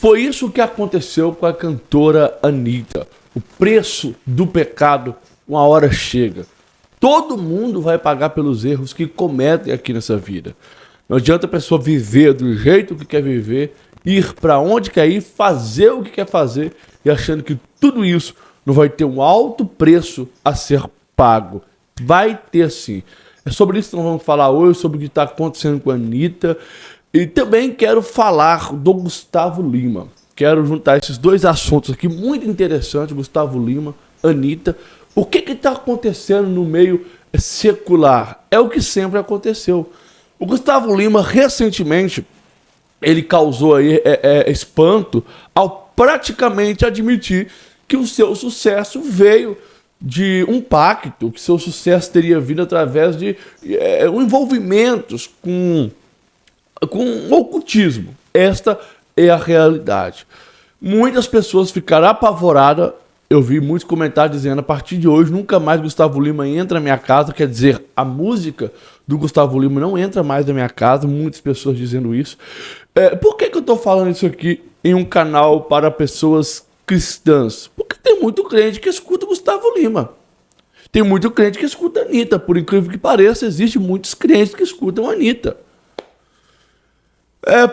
Foi isso que aconteceu com a cantora Anitta. O preço do pecado, uma hora chega. Todo mundo vai pagar pelos erros que cometem aqui nessa vida. Não adianta a pessoa viver do jeito que quer viver, ir para onde quer ir, fazer o que quer fazer e achando que tudo isso não vai ter um alto preço a ser pago. Vai ter sim. É sobre isso que nós vamos falar hoje, sobre o que está acontecendo com a Anitta. E também quero falar do Gustavo Lima. Quero juntar esses dois assuntos aqui muito interessantes, Gustavo Lima, Anitta. O que está acontecendo no meio secular? É o que sempre aconteceu. O Gustavo Lima, recentemente, ele causou aí espanto ao praticamente admitir que o seu sucesso veio de um pacto, que seu sucesso teria vindo através de envolvimentos com ocultismo. Esta é a realidade. Muitas pessoas ficaram apavoradas. Eu vi muitos comentários dizendo: a partir de hoje nunca mais Gustavo Lima entra na minha casa. Quer dizer, a música do Gustavo Lima não entra mais na minha casa. Muitas pessoas dizendo isso. Por que eu estou falando isso aqui em um canal para pessoas cristãs? Porque tem muito crente que escuta Gustavo Lima. Tem muito crente que escuta a Anitta. Por incrível que pareça, existem muitos crentes que escutam a Anitta.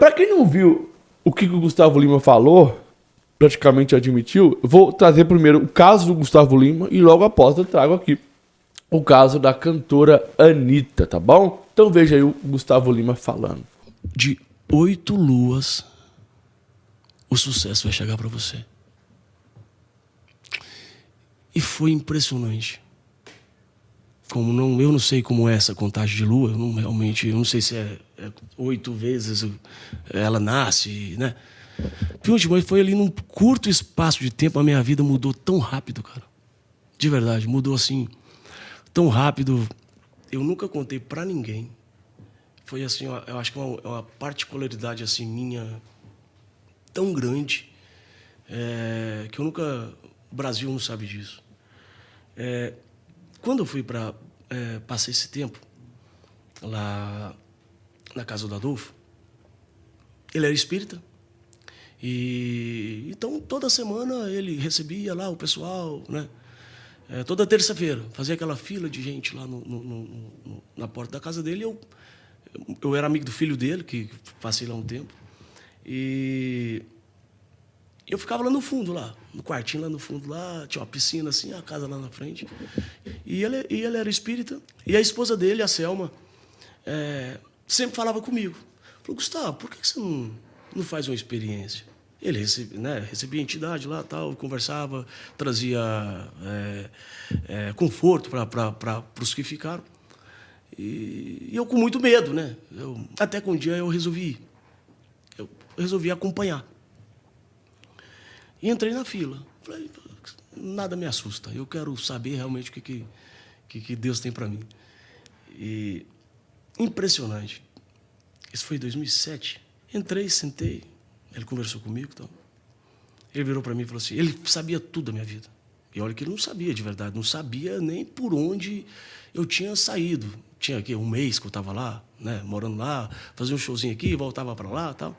Para quem não viu o que o Gustavo Lima falou, praticamente admitiu, eu vou trazer primeiro o caso do Gustavo Lima e logo após eu trago aqui o caso da cantora Anitta, tá bom? Então veja aí o Gustavo Lima falando. De 8 luas, o sucesso vai chegar para você. E foi impressionante. Eu não sei como é essa contagem de lua, eu não sei se é 8 vezes ela nasce, né? Mas foi ali num curto espaço de tempo, a minha vida mudou tão rápido, cara. De verdade, mudou assim, tão rápido. Eu nunca contei pra ninguém. Foi assim, eu acho que uma particularidade assim minha tão grande, que eu nunca... O Brasil não sabe disso. Quando eu fui passei esse tempo lá na casa do Adolfo, ele era espírita. E então toda semana ele recebia lá o pessoal, né? Toda terça-feira fazia aquela fila de gente lá na porta da casa dele. Eu era amigo do filho dele, que passei lá um tempo, e eu ficava lá no fundo, lá no quartinho lá no fundo, lá tinha uma piscina assim, a casa lá na frente. E ele era espírita, e a esposa dele, a Selma, sempre falava comigo. Falou: Gustavo, por que você não faz uma experiência? Ele recebia entidade lá, tal, conversava, trazia conforto para os que ficaram. E eu com muito medo, né? Até que um dia eu resolvi acompanhar. E entrei na fila. Falei: nada me assusta, eu quero saber realmente o que Deus tem para mim. E impressionante. Isso foi em 2007. Entrei, sentei. Ele conversou comigo, então. Ele virou para mim e falou assim: ele sabia tudo da minha vida. E olha que ele não sabia de verdade, não sabia nem por onde eu tinha saído. Tinha aqui um mês que eu estava lá, né, morando lá, fazia um showzinho aqui, voltava para lá, tal.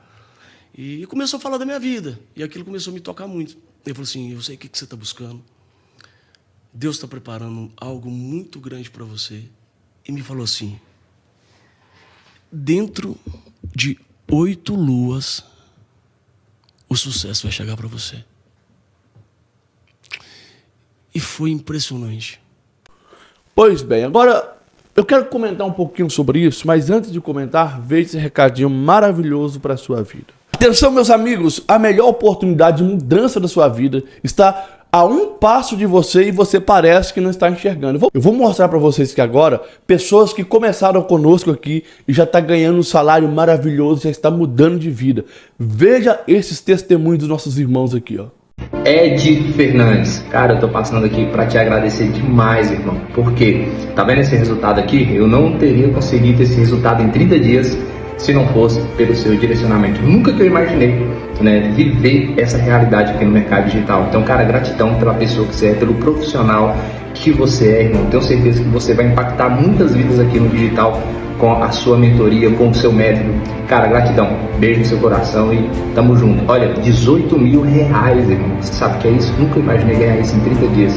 E começou a falar da minha vida. E aquilo começou a me tocar muito. Ele falou assim: eu sei o que você está buscando. Deus está preparando algo muito grande para você. E me falou assim: dentro de 8 luas, o sucesso vai chegar para você. E foi impressionante. Pois bem, agora eu quero comentar um pouquinho sobre isso, mas antes de comentar, veja esse recadinho maravilhoso para a sua vida. Atenção, meus amigos, a melhor oportunidade de mudança da sua vida está a um passo de você e você parece que não está enxergando. Eu vou mostrar para vocês que agora, pessoas que começaram conosco aqui e já estão ganhando um salário maravilhoso, já está mudando de vida. Veja esses testemunhos dos nossos irmãos aqui, ó. Ed Fernandes, cara, eu tô passando aqui para te agradecer demais, irmão, porque tá vendo esse resultado aqui? Eu não teria conseguido esse resultado em 30 dias se não fosse pelo seu direcionamento. Nunca que eu imaginei, né, viver essa realidade aqui no mercado digital. Então, cara, gratidão pela pessoa que você é, pelo profissional que você é, irmão. Tenho certeza que você vai impactar muitas vidas aqui no digital com a sua mentoria, com o seu método. Cara, gratidão. Beijo no seu coração e tamo junto. Olha, 18 mil reais, irmão. Você sabe o que é isso? Nunca imaginei ganhar isso em 30 dias.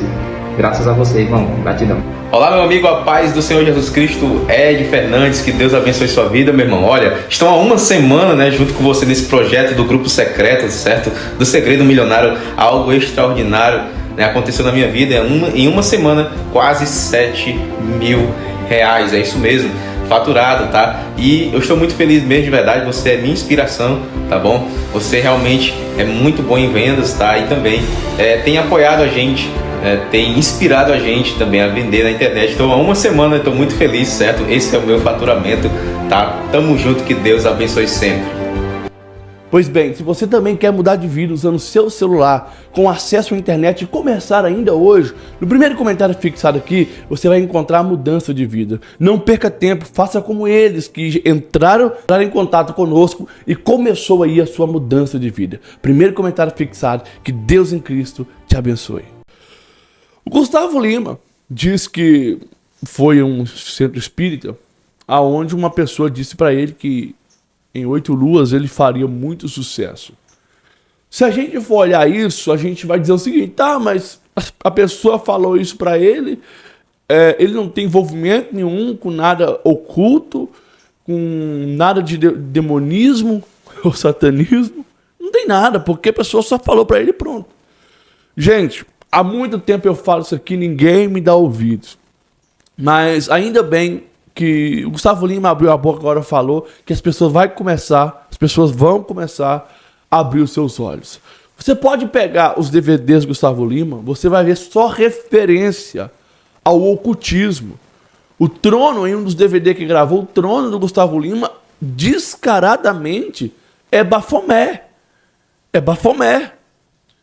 Graças a você, irmão. Gratidão. Olá, meu amigo, a paz do Senhor Jesus Cristo, Ed Fernandes, que Deus abençoe sua vida, meu irmão. Olha, estão há uma semana, né, junto com você nesse projeto do Grupo Secreto, certo? Do Segredo Milionário, algo extraordinário, né, aconteceu na minha vida. Em uma semana, quase 7 mil reais, é isso mesmo, faturado, tá? E eu estou muito feliz mesmo, de verdade, você é minha inspiração, tá bom? Você realmente é muito bom em vendas, tá? E também tem apoiado a gente, tem inspirado a gente também a vender na internet. Então há uma semana eu estou muito feliz, certo? Esse é o meu faturamento, tá? Tamo junto, que Deus abençoe sempre. Pois bem, se você também quer mudar de vida usando seu celular, com acesso à internet e começar ainda hoje, no primeiro comentário fixado aqui, você vai encontrar a mudança de vida. Não perca tempo, faça como eles que entraram em contato conosco e começou aí a sua mudança de vida. Primeiro comentário fixado, que Deus em Cristo te abençoe. O Gustavo Lima diz que foi um centro espírita aonde uma pessoa disse para ele que em 8 luas ele faria muito sucesso. Se a gente for olhar isso, a gente vai dizer o seguinte: tá, mas a pessoa falou isso para ele, ele não tem envolvimento nenhum com nada oculto, com nada de demonismo ou satanismo, não tem nada, porque a pessoa só falou para ele e pronto. Gente, há muito tempo eu falo isso aqui, ninguém me dá ouvidos, mas ainda bem que o Gustavo Lima abriu a boca agora, falou que as pessoas vão começar a abrir os seus olhos. Você pode pegar os DVDs do Gustavo Lima, você vai ver só referência ao ocultismo. O Trono, em um dos DVDs que gravou, o Trono do Gustavo Lima, descaradamente é Bafomé. É Bafomé.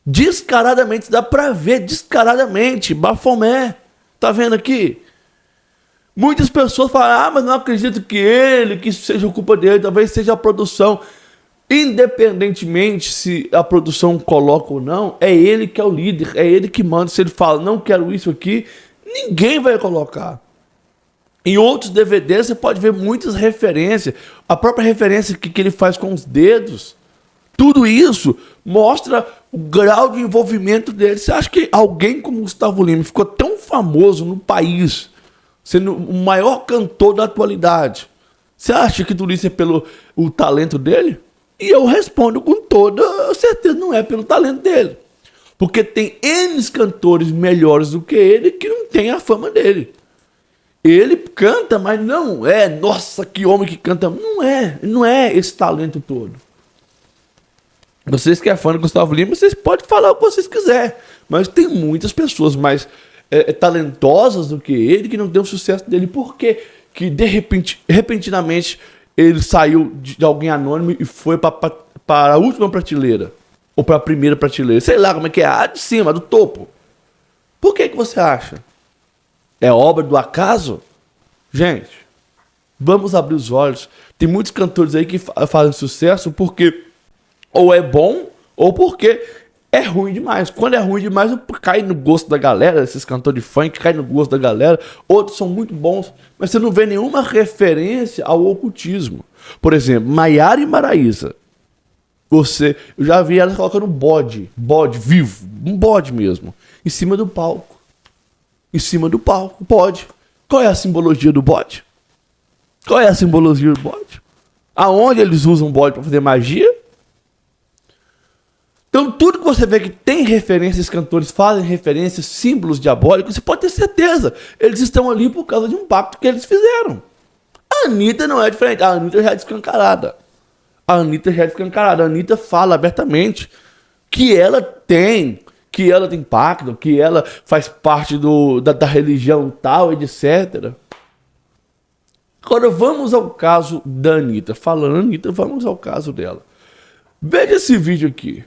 Descaradamente, dá pra ver, descaradamente, Bafomé. Tá vendo aqui? Muitas pessoas falam, mas não acredito que isso seja culpa dele, talvez seja a produção. Independentemente se a produção coloca ou não, é ele que é o líder, é ele que manda. Se ele fala, não quero isso aqui, ninguém vai colocar. Em outros DVDs você pode ver muitas referências, a própria referência que ele faz com os dedos. Tudo isso mostra o grau de envolvimento dele. Você acha que alguém como Gustavo Lima ficou tão famoso no país, sendo o maior cantor da atualidade, você acha que tudo isso é pelo o talento dele? E eu respondo com toda certeza, não é pelo talento dele. Porque tem N cantores melhores do que ele que não tem a fama dele. Ele canta, mas não é, nossa, que homem que canta. Não é esse talento todo. Vocês que é fã do Gustavo Lima, vocês podem falar o que vocês quiserem, mas tem muitas pessoas mais talentosas do que ele, que não deu o sucesso dele. Por quê? Que de repente, repentinamente, ele saiu de alguém anônimo e foi para a última prateleira, ou para a primeira prateleira, sei lá como é que é, a de cima, do topo. Por que você acha? É obra do acaso? Gente, vamos abrir os olhos. Tem muitos cantores aí que fazem sucesso porque ou é bom, ou porque é ruim demais. Quando é ruim demais, cai no gosto da galera. Esses cantores de funk caem no gosto da galera. Outros são muito bons, mas você não vê nenhuma referência ao ocultismo. Por exemplo, Maiara e Maraísa. Eu já vi elas colocando bode vivo, um bode mesmo, em cima do palco. Em cima do palco, bode. Qual é a simbologia do bode? Qual é a simbologia do bode? Aonde eles usam bode para fazer magia? Então, tudo que você vê que tem referências, cantores fazem referências, símbolos diabólicos, você pode ter certeza. Eles estão ali por causa de um pacto que eles fizeram. A Anitta não é diferente. A Anitta já é descancarada. A Anitta fala abertamente que ela tem pacto, que ela faz parte da religião tal, etc. Agora, vamos ao caso da Anitta. Falando Anitta, vamos ao caso dela. Veja esse vídeo aqui.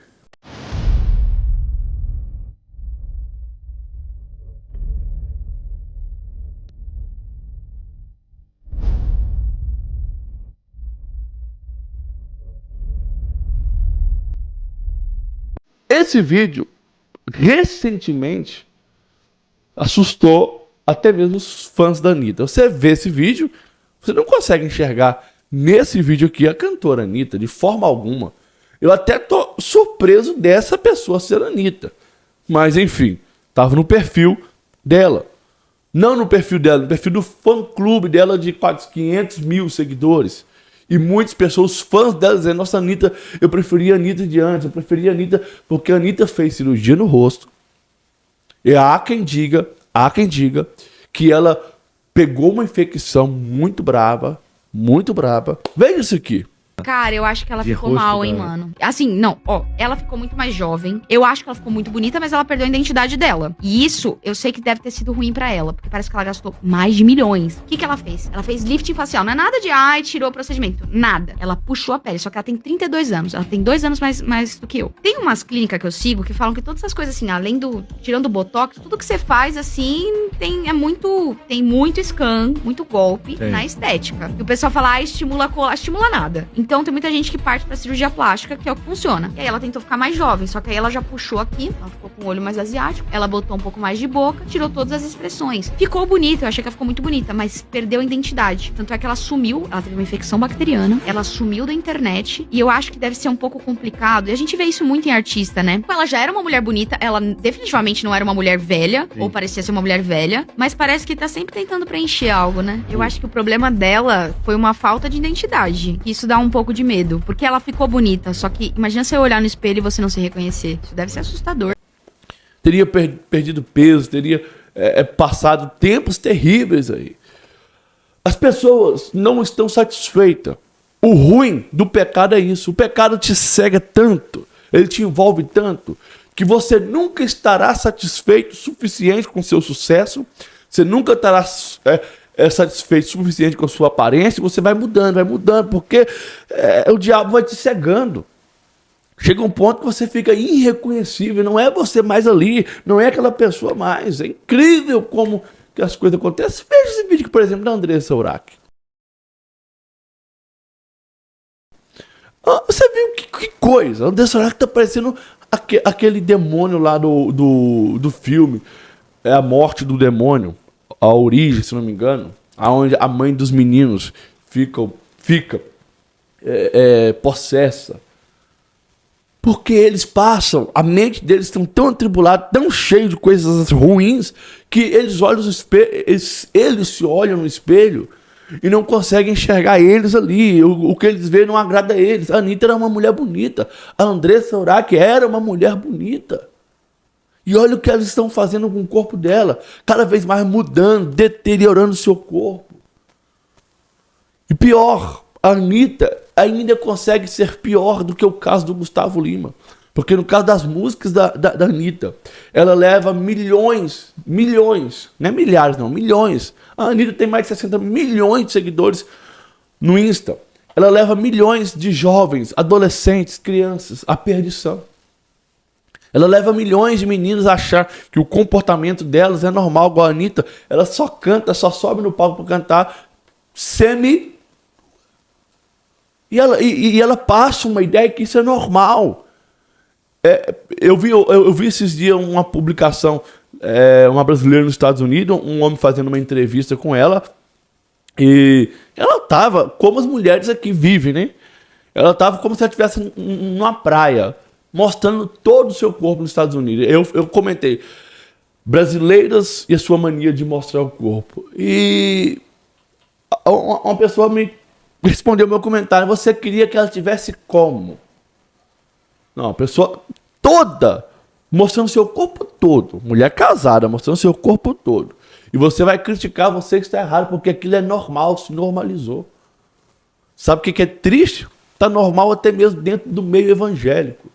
Esse vídeo, recentemente, assustou até mesmo os fãs da Anitta. Você vê esse vídeo, Você não consegue enxergar nesse vídeo aqui a cantora Anitta de forma alguma. Eu até tô surpreso dessa pessoa ser a Anitta. Mas enfim, tava no perfil dela. Não no perfil dela, no perfil do fã-clube dela de quase 500 mil seguidores. E muitas pessoas, fãs dela, dizendo: nossa, Anitta, eu preferia a Anitta de antes, eu preferia a Anitta porque a Anitta fez cirurgia no rosto. E há quem diga que ela pegou uma infecção muito braba. Veja isso aqui. Cara, eu acho que ela De ficou rosto mal, hein, dela. mano. Assim, não, ó, ela ficou muito mais jovem. Eu acho que ela ficou muito bonita, mas ela perdeu a identidade dela. E isso, eu sei que deve ter sido ruim pra ela, porque parece que ela gastou mais de milhões. O que que ela fez? Ela fez lifting facial. Não é nada de, ai, tirou o procedimento. Nada. Ela puxou a pele, só que ela tem 32 anos. Ela tem 2 anos mais do que eu. Tem umas clínicas que eu sigo que falam que todas essas coisas, assim, além do, tirando o botox, tudo que você faz, assim, tem muito scan, muito golpe na estética. E o pessoal fala, estimula nada. Então tem muita gente que parte pra cirurgia plástica, que é o que funciona. E aí ela tentou ficar mais jovem, só que aí ela já puxou aqui, ela ficou com o olho mais asiático, ela botou um pouco mais de boca, tirou todas as expressões. Ficou bonita, eu achei que ela ficou muito bonita, mas perdeu a identidade. Tanto é que ela sumiu, ela teve uma infecção bacteriana, ela sumiu da internet, e eu acho que deve ser um pouco complicado. E a gente vê isso muito em artista, né? Ela já era uma mulher bonita, ela definitivamente não era uma mulher velha, ou parecia ser uma mulher velha, mas parece que tá sempre tentando preencher algo, né? Eu acho que o problema dela foi uma falta de identidade. Isso dá um pouco de medo, porque ela ficou bonita, só que imagina você olhar no espelho e você não se reconhecer. Isso deve ser assustador. Teria perdido peso, teria passado tempos terríveis aí. As pessoas não estão satisfeitas. O ruim do pecado é isso. O pecado te cega tanto, ele te envolve tanto, que você nunca estará satisfeito o suficiente com seu sucesso, você nunca estará satisfeito o suficiente com a sua aparência, e você vai mudando, porque o diabo vai te cegando. Chega um ponto que você fica irreconhecível, não é você mais ali, não é aquela pessoa mais. É incrível como que as coisas acontecem. Veja esse vídeo, por exemplo, da Andressa Urach. Você viu que coisa? A Andressa Urach tá parecendo aquele demônio lá do filme. É a morte do demônio, a origem, se não me engano, aonde a mãe dos meninos fica possessa. Porque eles passam, a mente deles estão tão atribulada, tão cheio de coisas ruins, que eles olham no espelho, eles se olham no espelho e não conseguem enxergar eles ali. O que eles veem não agrada a eles. A Anitta era uma mulher bonita. A Andressa Urach era uma mulher bonita. E olha o que elas estão fazendo com o corpo dela. Cada vez mais mudando, deteriorando o seu corpo. E pior, a Anitta ainda consegue ser pior do que o caso do Gustavo Lima. Porque no caso das músicas da Anitta, ela leva milhões, não é milhares não, milhões. A Anitta tem mais de 60 milhões de seguidores no Insta. Ela leva milhões de jovens, adolescentes, crianças à perdição. Ela leva milhões de meninos a achar que o comportamento delas é normal, igual a Anitta. Ela só canta, só sobe no palco para cantar E ela passa uma ideia que isso é normal. Eu vi esses dias uma publicação, uma brasileira nos Estados Unidos, um homem fazendo uma entrevista com ela, e ela tava como as mulheres aqui vivem, né? Ela tava como se ela estivesse numa praia, mostrando todo o seu corpo nos Estados Unidos. Eu comentei, brasileiras e a sua mania de mostrar o corpo. E uma pessoa me respondeu meu comentário: você queria que ela tivesse como? Não, a pessoa toda mostrando seu corpo todo, mulher casada mostrando seu corpo todo, e você vai criticar você que está errado porque aquilo é normal, se normalizou. Sabe o que é triste? Está normal até mesmo dentro do meio evangélico.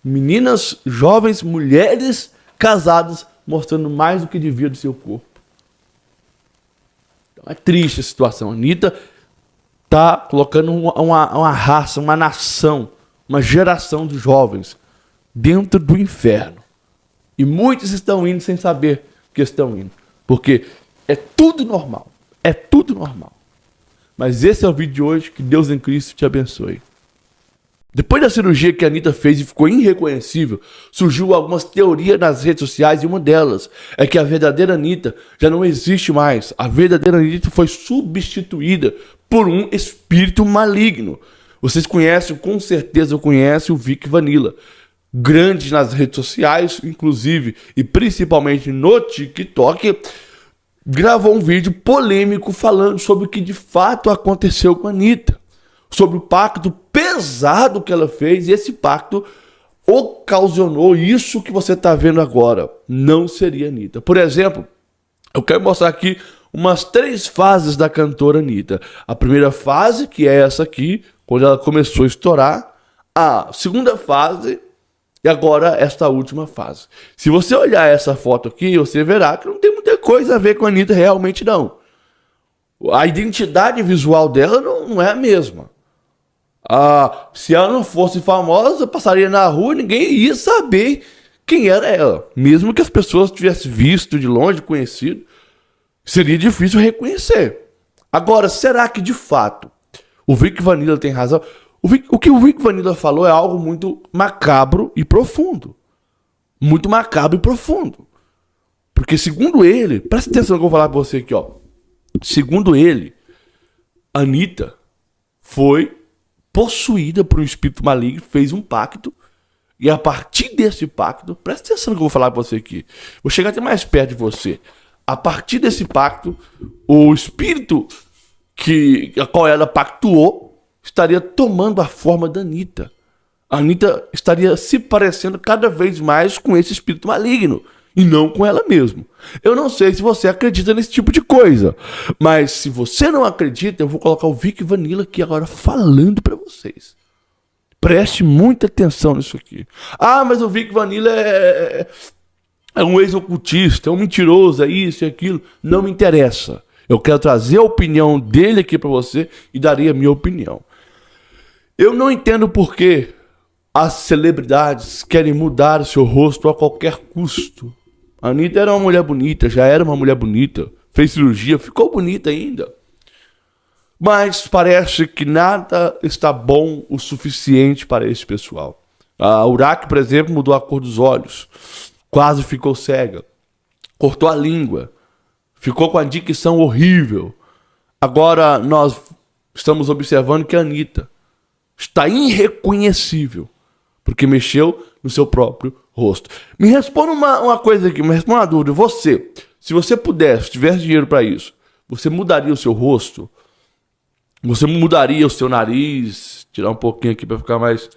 Meninas, jovens, mulheres casadas mostrando mais do que devia do seu corpo. Então é triste a situação. A Anitta está colocando uma raça, uma nação, uma geração de jovens dentro do inferno. E muitos estão indo sem saber que estão indo. Porque é tudo normal. É tudo normal. Mas esse é o vídeo de hoje. Que Deus em Cristo te abençoe. Depois da cirurgia que a Anitta fez e ficou irreconhecível, surgiu algumas teorias nas redes sociais e uma delas é que a verdadeira Anitta já não existe mais. A verdadeira Anitta foi substituída por um espírito maligno. Vocês conhecem, com certeza conhecem o Vic Vanilla. Grande nas redes sociais, inclusive, e principalmente no TikTok, gravou um vídeo polêmico falando sobre o que de fato aconteceu com a Anitta. Sobre o pacto pesado que ela fez, e esse pacto ocasionou isso que você está vendo agora. Não seria Anitta. Por exemplo, eu quero mostrar aqui umas 3 fases da cantora Anitta. A primeira fase, que é essa aqui, quando ela começou a estourar. A segunda fase, e agora esta última fase. Se você olhar essa foto aqui, você verá que não tem muita coisa a ver com a Anitta realmente, não. A identidade visual dela não é a mesma. Se ela não fosse famosa, passaria na rua e ninguém ia saber quem era ela. Mesmo que as pessoas tivessem visto de longe, conhecido, seria difícil reconhecer. Agora, será que de fato o Vic Vanilla tem razão? O que o Vic Vanilla falou é algo muito macabro e profundo. Muito macabro e profundo. Porque segundo ele, presta atenção no que eu vou falar pra você aqui, ó. Segundo ele, a Anitta foi possuída por um espírito maligno, fez um pacto, e a partir desse pacto, presta atenção no que eu vou falar pra você aqui, vou chegar até mais perto de você. A partir desse pacto, o espírito a qual ela pactuou estaria tomando a forma da Anitta. A Anitta estaria se parecendo cada vez mais com esse espírito maligno, e não com ela mesma. Eu não sei se você acredita nesse tipo de coisa, mas se você não acredita, eu vou colocar o Vic Vanilla aqui agora falando pra vocês. Preste muita atenção nisso aqui. Mas o Vic Vanilla é um ex-ocultista, é um mentiroso, é isso e aquilo. Não me interessa. Eu quero trazer a opinião dele aqui pra você e darei a minha opinião. Eu não entendo por que as celebridades querem mudar o seu rosto a qualquer custo. A Anitta era uma mulher bonita, já era uma mulher bonita, fez cirurgia, ficou bonita ainda. Mas parece que nada está bom o suficiente para esse pessoal. A Urach, por exemplo, mudou a cor dos olhos, quase ficou cega, cortou a língua, ficou com a dicção horrível. Agora nós estamos observando que a Anitta está irreconhecível, porque mexeu no seu próprio rosto. Me responda uma coisa aqui, me responda uma dúvida. Você, se você pudesse, tivesse dinheiro para isso, você mudaria o seu rosto? Você mudaria o seu nariz? Tirar um pouquinho aqui para ficar mais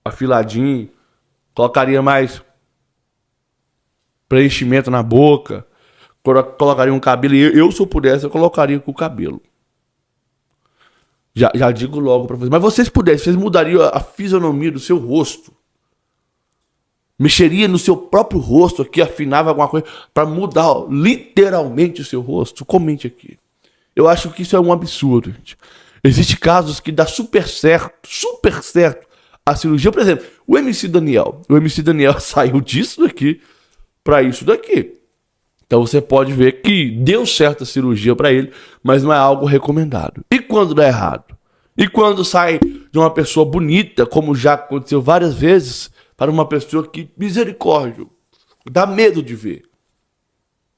afiladinho? Colocaria mais preenchimento na boca? Colocaria um cabelo? Eu, se eu pudesse, eu colocaria com o cabelo. Já digo logo pra vocês. Mas vocês pudessem, vocês mudariam a fisionomia do seu rosto? Mexeria no seu próprio rosto aqui, afinava alguma coisa para mudar literalmente o seu rosto? Comente aqui. Eu acho que isso é um absurdo, gente. Existem casos que dá super certo a cirurgia. Por exemplo, o MC Daniel. O MC Daniel saiu disso daqui para isso daqui. Então você pode ver que deu certo a cirurgia para ele, mas não é algo recomendado. E quando dá errado? E quando sai de uma pessoa bonita, como já aconteceu várias vezes, para uma pessoa que, misericórdia, dá medo de ver.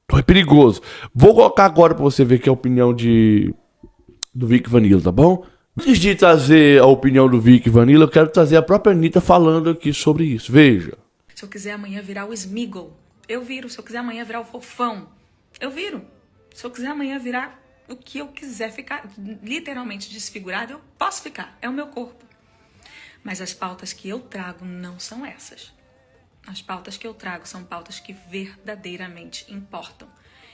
Então é perigoso. Vou colocar agora para você ver que é a opinião do Vic Vanilla, tá bom? Antes de trazer a opinião do Vic Vanilla, eu quero trazer a própria Anitta falando aqui sobre isso. Veja. Se eu quiser amanhã virar o Smiggle, eu viro. Se eu quiser amanhã virar o Fofão, eu viro. Se eu quiser amanhã virar o que eu quiser, ficar literalmente desfigurado, eu posso ficar. É o meu corpo. Mas as pautas que eu trago não são essas. As pautas que eu trago são pautas que verdadeiramente importam.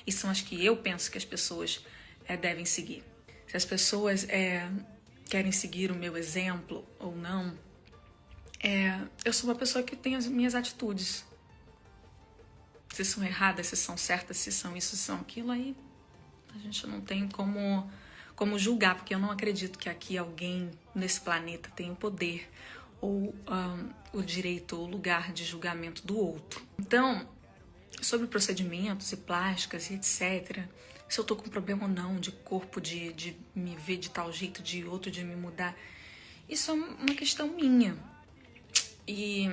E são as que eu penso que as pessoas devem seguir. Se as pessoas querem seguir o meu exemplo ou não, eu sou uma pessoa que tem as minhas atitudes. Se são erradas, se são certas, se são isso, se são aquilo, aí a gente não tem como julgar, porque eu não acredito que aqui alguém nesse planeta tenha o poder ou o direito ou o lugar de julgamento do outro. Então, sobre procedimentos e plásticas e etc., se eu tô com problema ou não de corpo, de me ver de tal jeito, de outro, de me mudar, isso é uma questão minha. E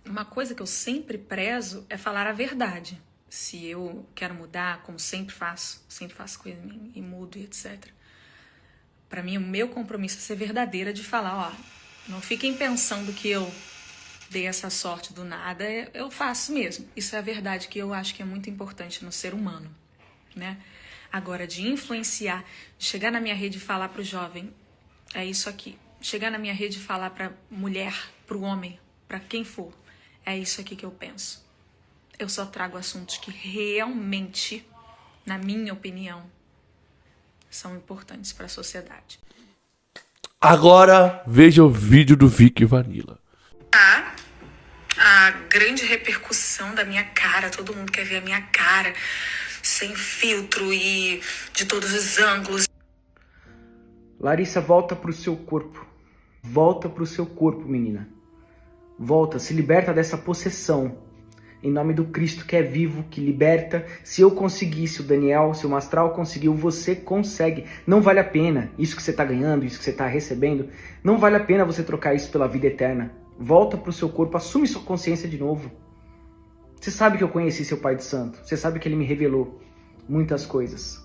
uma coisa que eu sempre prezo é falar a verdade. Se eu quero mudar, como sempre faço coisa e mudo e etc. Para mim, o meu compromisso é ser verdadeira de falar, ó, não fiquem pensando que eu dei essa sorte do nada, eu faço mesmo. Isso é a verdade que eu acho que é muito importante no ser humano, né? Agora, de influenciar, de chegar na minha rede e falar pro jovem, é isso aqui. Chegar na minha rede e falar pra mulher, pro homem, pra quem for, é isso aqui que eu penso. Eu só trago assuntos que realmente, na minha opinião, são importantes para a sociedade. Agora veja o vídeo do Vicky Vanilla. A grande repercussão da minha cara, todo mundo quer ver a minha cara, sem filtro e de todos os ângulos. Larissa, volta pro seu corpo. Volta pro seu corpo, menina. Volta, se liberta dessa possessão. Em nome do Cristo que é vivo, que liberta. Se eu conseguir, se o Daniel, se o Mastral conseguiu, você consegue. Não vale a pena isso que você está ganhando, isso que você está recebendo. Não vale a pena você trocar isso pela vida eterna. Volta para o seu corpo, assume sua consciência de novo. Você sabe que eu conheci seu Pai de Santo. Você sabe que ele me revelou muitas coisas.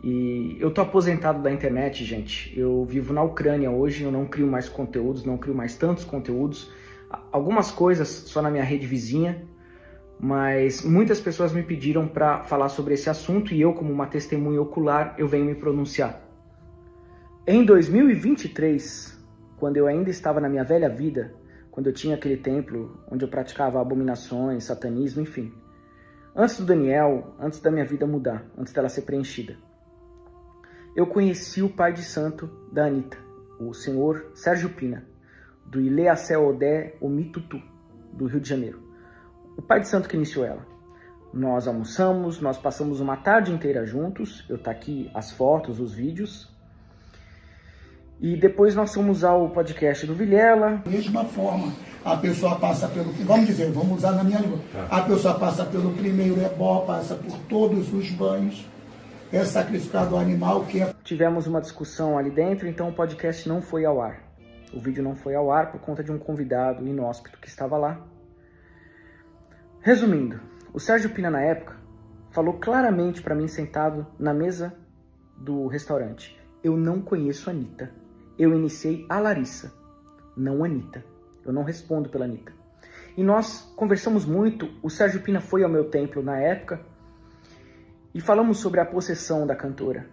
E eu tô aposentado da internet, gente. Eu vivo na Ucrânia hoje, eu não crio mais conteúdos, não crio mais tantos conteúdos. Algumas coisas só na minha rede vizinha. Mas muitas pessoas me pediram para falar sobre esse assunto e eu, como uma testemunha ocular, eu venho me pronunciar. Em 2023, quando eu ainda estava na minha velha vida, quando eu tinha aquele templo onde eu praticava abominações, satanismo, enfim. Antes do Daniel, antes da minha vida mudar, antes dela ser preenchida, eu conheci o pai de santo da Anitta, o senhor Sérgio Pina, do Ileacé Odé Omitutu, do Rio de Janeiro. O pai de santo que iniciou ela. Nós almoçamos, nós passamos uma tarde inteira juntos. Eu tá aqui as fotos, os vídeos. E depois nós fomos ao podcast do Vilela. Da mesma forma, a pessoa passa pelo... Vamos dizer, vamos usar na minha língua. A pessoa passa pelo primeiro ebó, passa por todos os banhos. É sacrificado o animal que é... Tivemos uma discussão ali dentro, então o podcast não foi ao ar. O vídeo não foi ao ar por conta de um convidado inóspito que estava lá. Resumindo, o Sérgio Pina, na época, falou claramente para mim sentado na mesa do restaurante. Eu não conheço a Anitta. Eu iniciei a Larissa, não a Anitta. Eu não respondo pela Anitta. E nós conversamos muito. O Sérgio Pina foi ao meu templo na época e falamos sobre a possessão da cantora.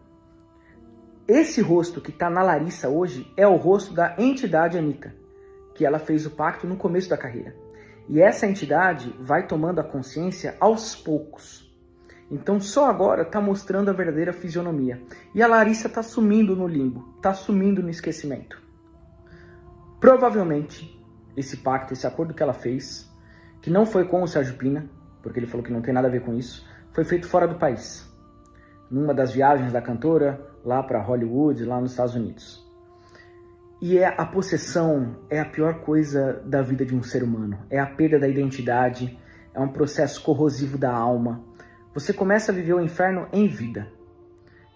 Esse rosto que está na Larissa hoje é o rosto da entidade Anitta, que ela fez o pacto no começo da carreira. E essa entidade vai tomando a consciência aos poucos. Então só agora está mostrando a verdadeira fisionomia. E a Larissa está sumindo no limbo, está sumindo no esquecimento. Provavelmente, esse pacto, esse acordo que ela fez, que não foi com o Sérgio Pina, porque ele falou que não tem nada a ver com isso, foi feito fora do país. Numa das viagens da cantora, lá para Hollywood, lá nos Estados Unidos. E a possessão é a pior coisa da vida de um ser humano. É a perda da identidade, é um processo corrosivo da alma. Você começa a viver o inferno em vida.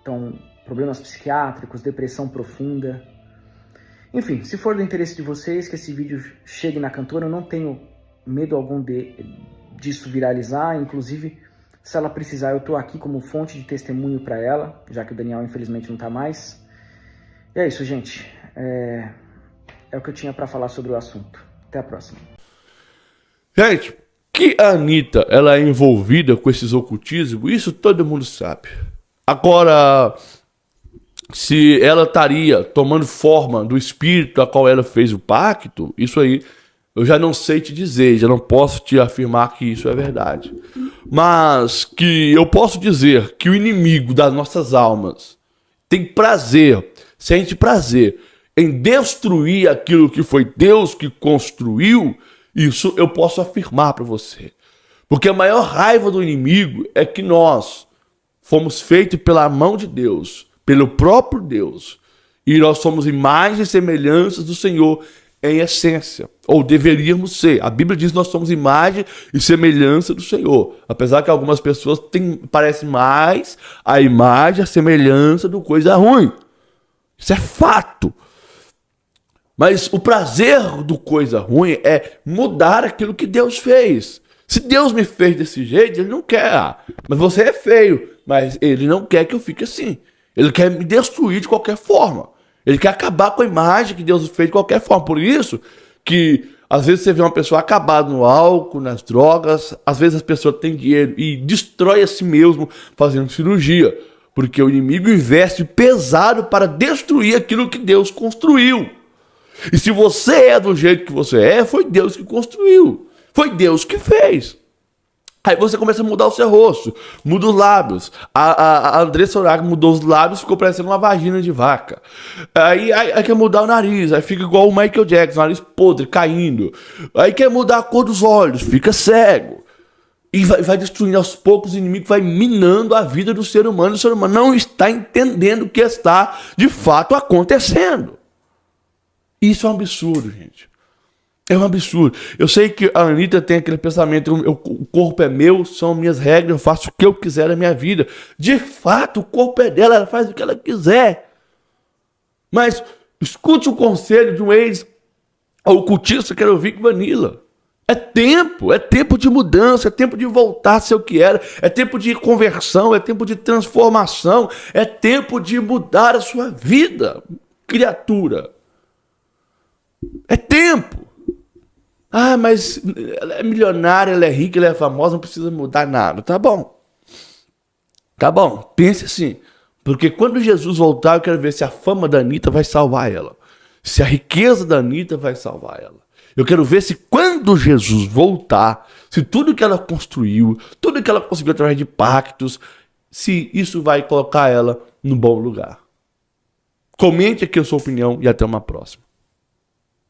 Então, problemas psiquiátricos, depressão profunda. Enfim, se for do interesse de vocês que esse vídeo chegue na cantora, eu não tenho medo algum disso viralizar. Inclusive, se ela precisar, eu estou aqui como fonte de testemunho para ela, já que o Daniel infelizmente não está mais. E é isso, gente. É o que eu tinha para falar sobre o assunto. Até a próxima. Gente, que a Anitta ela é envolvida com esses ocultismos, isso todo mundo sabe. Agora, se ela estaria tomando forma do espírito a qual ela fez o pacto, isso aí eu já não sei te dizer, já não posso te afirmar que isso é verdade. Mas que eu posso dizer que o inimigo das nossas almas tem prazer, sente prazer em destruir aquilo que foi Deus que construiu, isso eu posso afirmar para você. Porque a maior raiva do inimigo é que nós fomos feitos pela mão de Deus, pelo próprio Deus. E nós somos imagens e semelhanças do Senhor em essência, ou deveríamos ser. A Bíblia diz que nós somos imagem e semelhança do Senhor. Apesar que algumas pessoas parecem mais a imagem, a semelhança do coisa ruim. Isso é fato. Mas o prazer do coisa ruim é mudar aquilo que Deus fez. Se Deus me fez desse jeito, Ele não quer. Mas você é feio, mas Ele não quer que eu fique assim. Ele quer me destruir de qualquer forma. Ele quer acabar com a imagem que Deus fez de qualquer forma. Por isso que às vezes você vê uma pessoa acabada no álcool, nas drogas. Às vezes as pessoas têm dinheiro e destrói a si mesmo fazendo cirurgia. Porque o inimigo investe pesado para destruir aquilo que Deus construiu. E se você é do jeito que você é, foi Deus que construiu. Foi Deus que fez. Aí você começa a mudar o seu rosto, muda os lábios. A Andressa Urach mudou os lábios, ficou parecendo uma vagina de vaca. Aí quer mudar o nariz, aí fica igual o Michael Jackson, nariz podre, caindo. Aí quer mudar a cor dos olhos, fica cego. E vai destruindo aos poucos, o inimigo vai minando a vida do ser humano. O ser humano não está entendendo o que está de fato acontecendo. Isso é um absurdo, gente. É um absurdo. Eu sei que a Anitta tem aquele pensamento, o corpo é meu, são minhas regras, eu faço o que eu quiser na minha vida. De fato, o corpo é dela, ela faz o que ela quiser. Mas escute o conselho de um ex-ocultista que era o Vic Vanilla. É tempo de mudança, é tempo de voltar a ser o que era, é tempo de conversão, é tempo de transformação, é tempo de mudar a sua vida, criatura. É tempo. Ah, mas ela é milionária, ela é rica, ela é famosa, não precisa mudar nada. Tá bom. Tá bom, pense assim. Porque quando Jesus voltar, eu quero ver se a fama da Anitta vai salvar ela. Se a riqueza da Anitta vai salvar ela. Eu quero ver se quando Jesus voltar, se tudo que ela construiu, tudo que ela conseguiu através de pactos, se isso vai colocar ela no bom lugar. Comente aqui a sua opinião e até uma próxima.